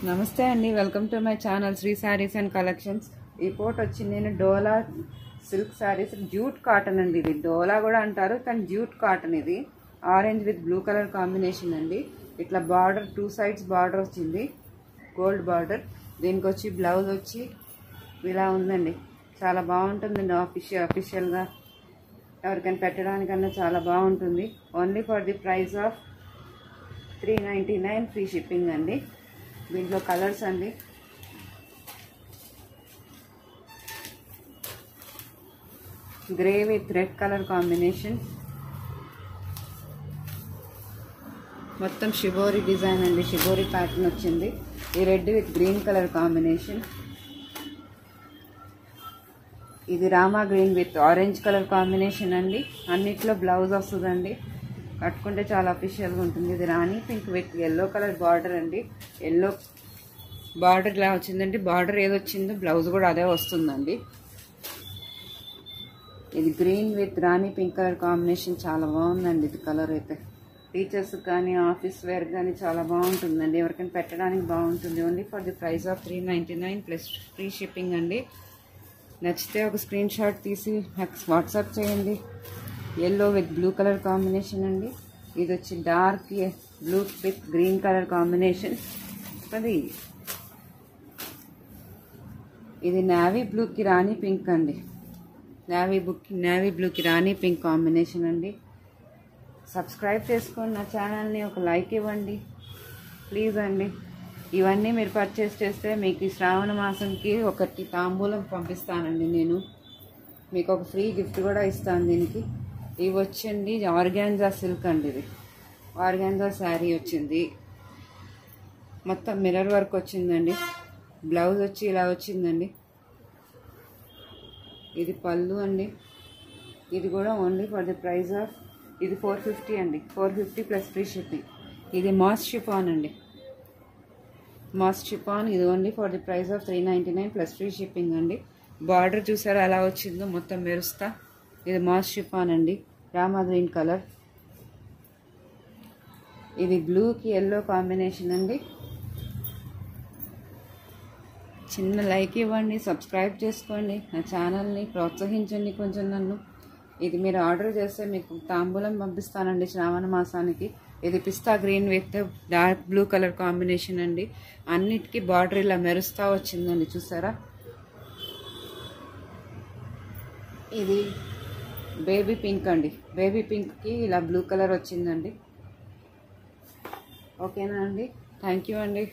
నమస్తే అండి, welcome to my channel Sri sarees and collections. ఈ పూట వచ్చింది నేను Dola silk sarees, jute cotton అండి. ఇది డోలా కూడా అంటారు కానీ జ్యూట్ కాటన్. ఇది orange with blue colour combination అండి. ఇట్లా బార్డర్ 2 sides బార్డర్ వచ్చింది, గోల్డ్ బార్డర్. దీనికి వచ్చి బ్లౌజ్ వచ్చి ఇలా ఉందండి. చాలా బాగుంటుందండి. అఫీషియల్గా ఎవరికైనా పెట్టడానికన్నా చాలా బాగుంటుంది. Only for the price of 399 free shipping అండి. దీంట్లో కలర్స్ అండి, grey with red colour combination, మొత్తం షిబోరి డిజైన్ అండి. షిబోరి ప్యాటర్న్ వచ్చింది. ఈ red with green colour combination. ఇది rama green with orange colour combination అండి. అన్నిట్లో బ్లౌజ్ వస్తుందండి. కట్టుకుంటే చాలా అఫీషియల్గా ఉంటుంది. ఇది rani pink with yellow colour border అండి. ఎల్లో బార్డర్ ఇలా వచ్చిందండి. బార్డర్ ఏదొచ్చిందో బ్లౌజ్ కూడా అదే వస్తుందండి. ఇది green with Rani pink colour combination. చాలా బాగుందండి ఇది కలర్ అయితే. టీచర్స్ కానీ ఆఫీస్ వేర్ కానీ చాలా బాగుంటుందండి. ఎవరికైనా పెట్టడానికి బాగుంటుంది. Only for the price of 399 plus free shipping అండి. నచ్చితే ఒక స్క్రీన్ షాట్ తీసి వాట్సాప్ చేయండి. Yellow with blue colour combination అండి. ఇది వచ్చి dark blue with green colour combination. ఇది నేవీ బ్లూకి రాణి పింక్ అండి. నేవీ బ్లూకి రాణి పింక్ కాంబినేషన్ అండి. సబ్స్క్రైబ్ చేసుకోండి నా ఛానల్ని, ఒక లైక్ ఇవ్వండి ప్లీజ్ అండి. ఇవన్నీ మీరు పర్చేస్ చేస్తే మీకు ఈ శ్రావణ మాసంకి ఒకటి తాంబూలం పంపిస్తానండి. నేను మీకు ఒక ఫ్రీ గిఫ్ట్ కూడా ఇస్తాను దీనికి. ఇవి వచ్చండి ఆర్గాన్జా సిల్క్ అండి. ఇది ఆర్గాన్జా శారీ వచ్చింది. మొత్తం మిర్రర్ వర్క్ వచ్చిందండి. బ్లౌజ్ వచ్చి ఇలా వచ్చిందండి. ఇది పళ్ళు అండి. ఇది కూడా only for the price of, ఇది 450 అండి. 450 ప్లస్ ఫ్రీ షిప్పింగ్. ఇది మాస్ షిఫాన్ అండి. Moss chiffon. ఇది only for the price of 399 plus free shipping అండి. బార్డర్ చూసారా ఎలా వచ్చిందో మొత్తం మెరుస్తా. ఇది మాస్ షిఫాన్ అండి. Rama green colour. ఇది బ్లూకి ఎల్లో కాంబినేషన్ అండి. చిన్న లైక్ ఇవ్వండి, సబ్స్క్రైబ్ చేసుకోండి, నా ఛానల్ని ప్రోత్సహించండి కొంచెం నన్ను. ఇది మీరు ఆర్డర్ చేస్తే మీకు తాంబూలం పంపిస్తానండి శ్రావణ మాసానికి. ఇది pista green with dark blue colour combination అండి. అన్నిటికీ బార్డర్ ఇలా మెరుస్తా వచ్చిందండి, చూసారా. ఇది బేబీ పింక్ అండి. బేబీ పింక్కి ఇలా బ్లూ కలర్ వచ్చిందండి. ఓకేనా అండి, థ్యాంక్ యూ అండి.